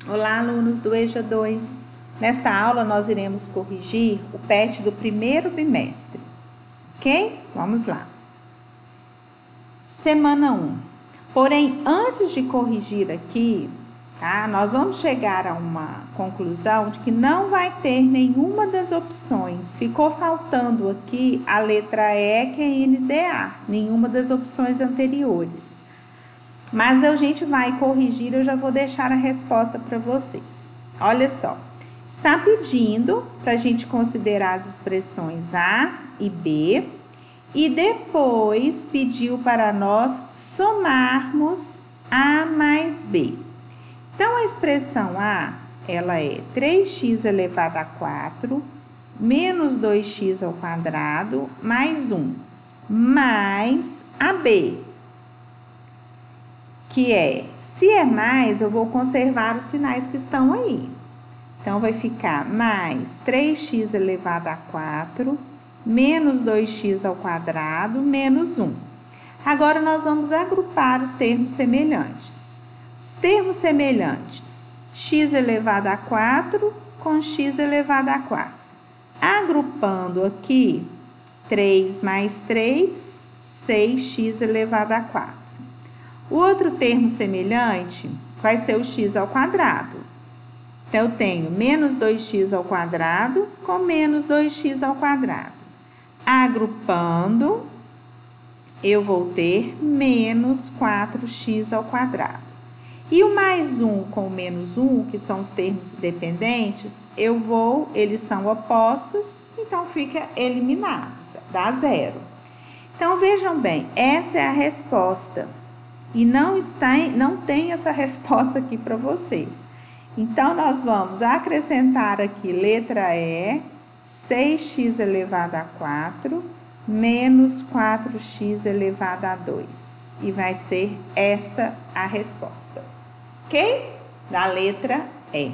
Olá, alunos do EJA 2. Nesta aula, nós iremos corrigir o PET do primeiro bimestre. Ok? Vamos lá. Semana 1. Porém, antes de corrigir aqui, tá? Nós vamos chegar a uma conclusão de que não vai ter nenhuma das opções. Ficou faltando aqui a letra E, que é NDA, nenhuma das opções anteriores. Mas a gente vai corrigir, eu já vou deixar a resposta para vocês. Olha só, está pedindo para a gente considerar as expressões A e B e depois pediu para nós somarmos A mais B. Então, a expressão A, ela é 3x elevado a 4 menos 2x ao quadrado mais 1, mais AB, que é, se é mais, eu vou conservar os sinais que estão aí. Então, vai ficar mais 3x elevado a 4, menos 2x ao quadrado, menos 1. Agora, nós vamos agrupar os termos semelhantes. Os termos semelhantes, x elevado a 4 com x elevado a 4. Agrupando aqui, 3 mais 3, 6x elevado a 4. O outro termo semelhante vai ser o x ao quadrado. Então, eu tenho menos 2x ao quadrado com menos 2x ao quadrado. Agrupando, eu vou ter menos 4x ao quadrado. E o mais 1 com o menos 1, que são os termos dependentes, eles são opostos, então fica eliminados, dá zero. Então, vejam bem, essa é a resposta. E não tem essa resposta aqui para vocês. Então, nós vamos acrescentar aqui letra E, 6x elevado a 4, menos 4x elevado a 2. E vai ser esta a resposta. Ok? Da letra E.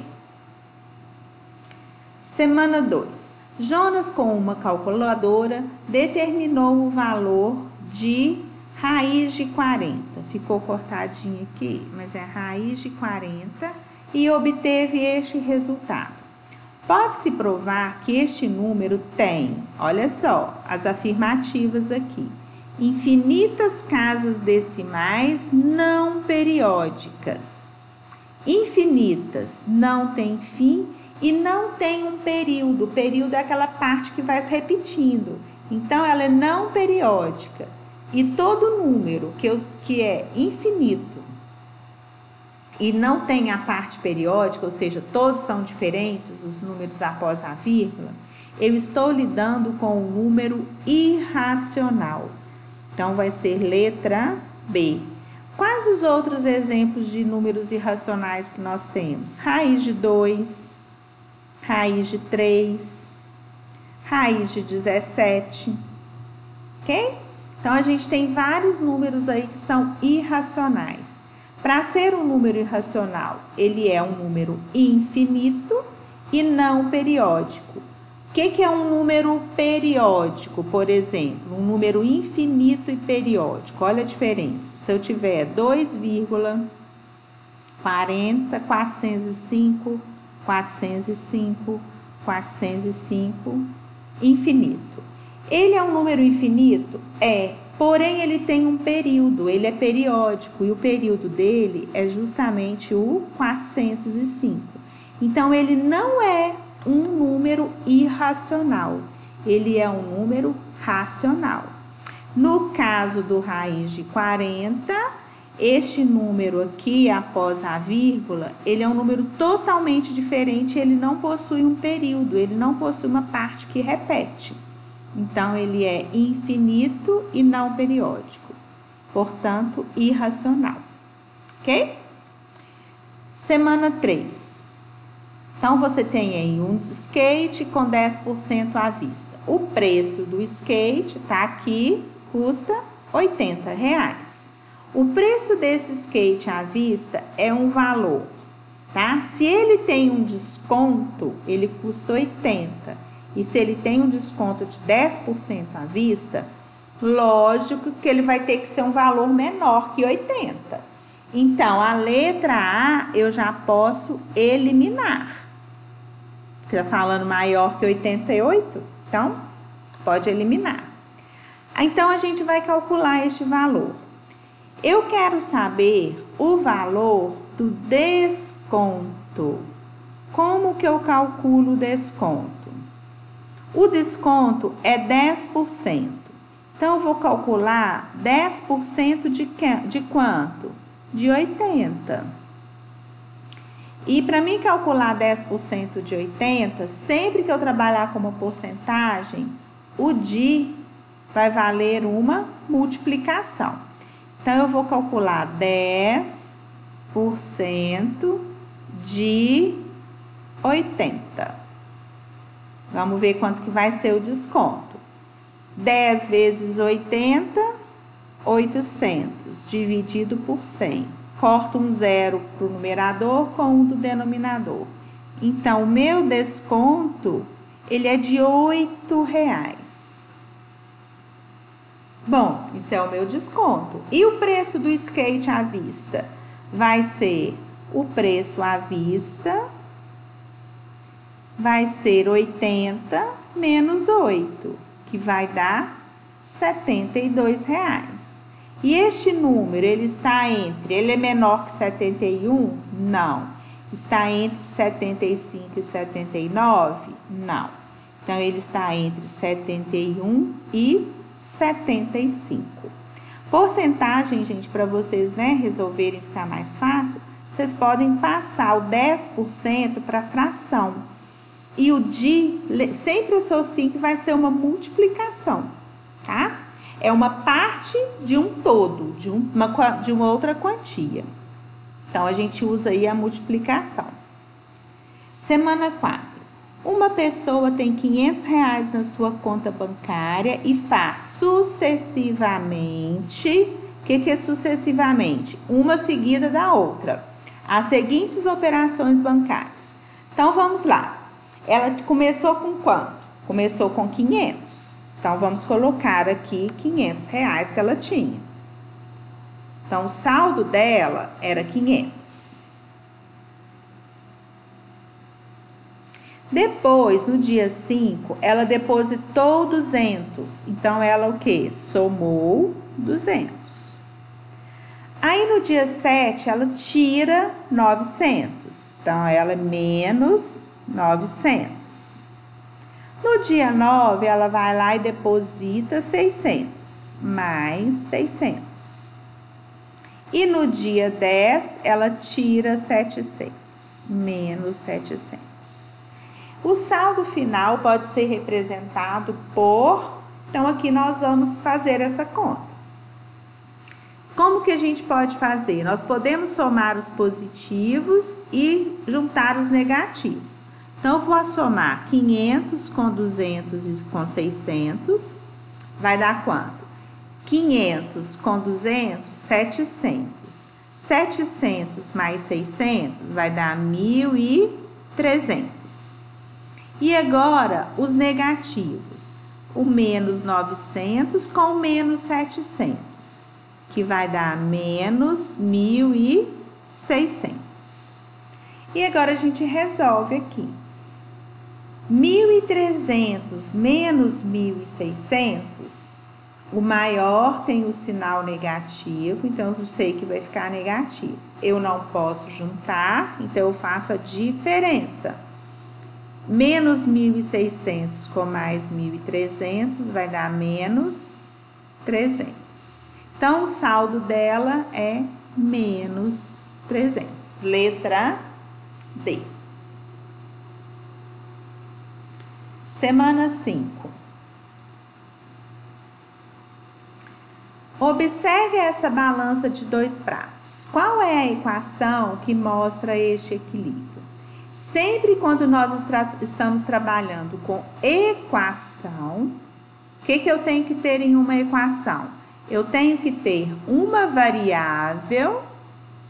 Semana 2. Jonas, com uma calculadora, determinou o valor de raiz de 40, ficou cortadinho aqui, mas é raiz de 40 e obteve este resultado. Pode-se provar que este número tem, olha só, as afirmativas aqui, infinitas casas decimais não periódicas. Infinitas, não tem fim e não tem um período. O período é aquela parte que vai se repetindo, então ela é não periódica. E todo número que é infinito e não tem a parte periódica, ou seja, todos são diferentes, os números após a vírgula, eu estou lidando com um número irracional. Então, vai ser letra B. Quais os outros exemplos de números irracionais que nós temos? Raiz de 2, raiz de 3, raiz de 17, ok? Então, a gente tem vários números aí que são irracionais. Para ser um número irracional, ele é um número infinito e não periódico. O que é um número periódico, por exemplo? Um número infinito e periódico. Olha a diferença. Se eu tiver 2,40, 405, 405, 405, infinito. Ele é um número infinito? É, porém ele tem um período, ele é periódico e o período dele é justamente o 405. Então, ele não é um número irracional, ele é um número racional. No caso do raiz de 40, este número aqui, após a vírgula, ele é um número totalmente diferente, ele não possui um período, ele não possui uma parte que repete. Então, ele é infinito e não periódico, portanto, irracional, ok? Semana 3. Então, você tem aí um skate com 10% à vista. O preço do skate, tá aqui, custa R$80. O preço desse skate à vista é um valor, tá? Se ele tem um desconto, ele custa 80. E se ele tem um desconto de 10% à vista, lógico que ele vai ter que ser um valor menor que 80. Então, a letra A eu já posso eliminar. Está falando maior que 88, então pode eliminar. Então, a gente vai calcular este valor. Eu quero saber o valor do desconto. Como que eu calculo o desconto? O desconto é 10%. Então, eu vou calcular 10% de quanto? De 80. E para mim calcular 10% de 80, sempre que eu trabalhar com uma porcentagem, o de vai valer uma multiplicação. Então, eu vou calcular 10% de 80. Vamos ver quanto que vai ser o desconto. 10 vezes 80, 800, dividido por 100. Corto um zero para o numerador com um do denominador. Então, o meu desconto, ele é de R$ 8,00. Bom, isso é o meu desconto. E o preço do skate à vista? Vai ser o preço à vista, vai ser 80 menos 8, que vai dar R$ 72,00. E este número, ele é menor que 71? Não. Está entre 75 e 79? Não. Então, ele está entre 71 e 75. Porcentagem, gente, para vocês, resolverem ficar mais fácil, vocês podem passar o 10% para fração. E o de, sempre associem que vai ser uma multiplicação, tá? É uma parte de um todo, de uma outra quantia. Então, a gente usa aí a multiplicação. Semana 4. Uma pessoa tem R$500 na sua conta bancária e faz sucessivamente, o que é sucessivamente? Uma seguida da outra, as seguintes operações bancárias. Então, vamos lá. Ela começou com quanto? Começou com 500. Então, vamos colocar aqui R$500 que ela tinha. Então, o saldo dela era 500. Depois, no dia 5, ela depositou 200. Então, ela o quê? Somou 200. Aí, no dia 7, ela tira 900. Então, ela é menos 900. No dia 9, ela vai lá e deposita 600, mais 600. E no dia 10, ela tira 700, menos 700. O saldo final pode ser representado por... Então, aqui nós vamos fazer essa conta. Como que a gente pode fazer? Nós podemos somar os positivos e juntar os negativos. Então, eu vou somar 500 com 200 e com 600, vai dar quanto? 500 com 200, 700. 700 mais 600 vai dar 1.300. E agora, os negativos. O menos 900 com o menos 700, que vai dar menos 1.600. E agora, a gente resolve aqui. 1.300 menos 1.600, o maior tem o sinal negativo, então eu sei que vai ficar negativo. Eu não posso juntar, então eu faço a diferença. Menos 1.600 com mais 1.300 vai dar menos 300. Então, o saldo dela é menos 300. Letra D. Semana 5. Observe esta balança de 2 pratos. Qual é a equação que mostra este equilíbrio? Sempre quando nós estamos trabalhando com equação, o que eu tenho que ter em uma equação? Eu tenho que ter uma variável,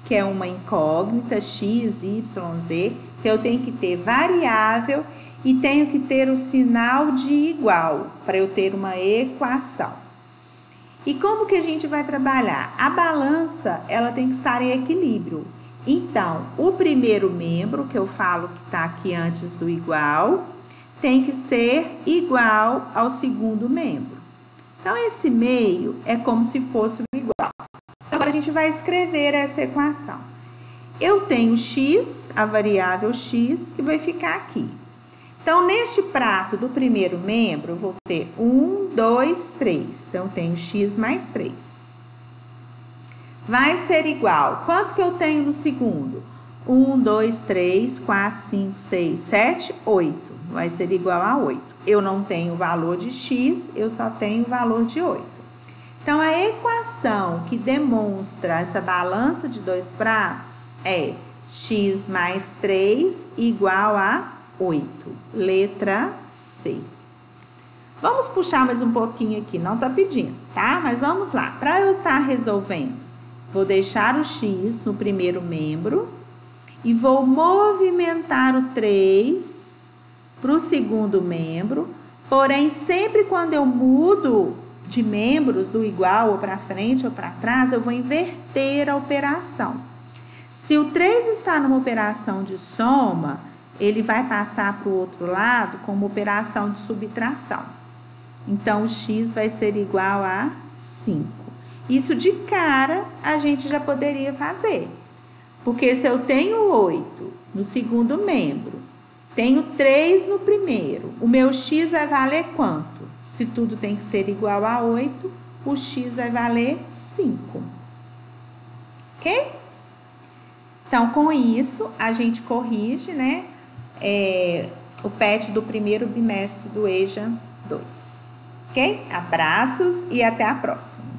que é uma incógnita, x, y, z. Então, eu tenho que ter variável e tenho que ter o sinal de igual para eu ter uma equação. E como que a gente vai trabalhar? A balança, ela tem que estar em equilíbrio. Então, o primeiro membro, que eu falo que está aqui antes do igual, tem que ser igual ao segundo membro. Então, esse meio é como se fosse o igual. Agora, a gente vai escrever essa equação. Eu tenho x, a variável x, que vai ficar aqui. Então, neste prato do primeiro membro, eu vou ter 1, 2, 3. Então, eu tenho x mais 3. Vai ser igual. Quanto que eu tenho no segundo? 1, 2, 3, 4, 5, 6, 7, 8. Vai ser igual a 8. Eu não tenho valor de x, eu só tenho valor de 8. Então, a equação que demonstra essa balança de dois pratos é x mais 3 igual a 8. Letra C. Vamos puxar mais um pouquinho aqui, não tá pedindo, tá? Mas vamos lá. Para eu estar resolvendo, vou deixar o x no primeiro membro e vou movimentar o 3 para o segundo membro. Porém, sempre quando eu mudo de membros do igual ou para frente ou para trás, eu vou inverter a operação. Se o 3 está numa operação de soma, ele vai passar para o outro lado como operação de subtração. Então, o x vai ser igual a 5. Isso de cara a gente já poderia fazer. Porque se eu tenho 8 no segundo membro, tenho 3 no primeiro, o meu x vai valer quanto? Se tudo tem que ser igual a 8, o x vai valer 5. Ok? Então, com isso, a gente corrige, né, o PET do primeiro bimestre do EJA 2. Ok? Abraços e até a próxima.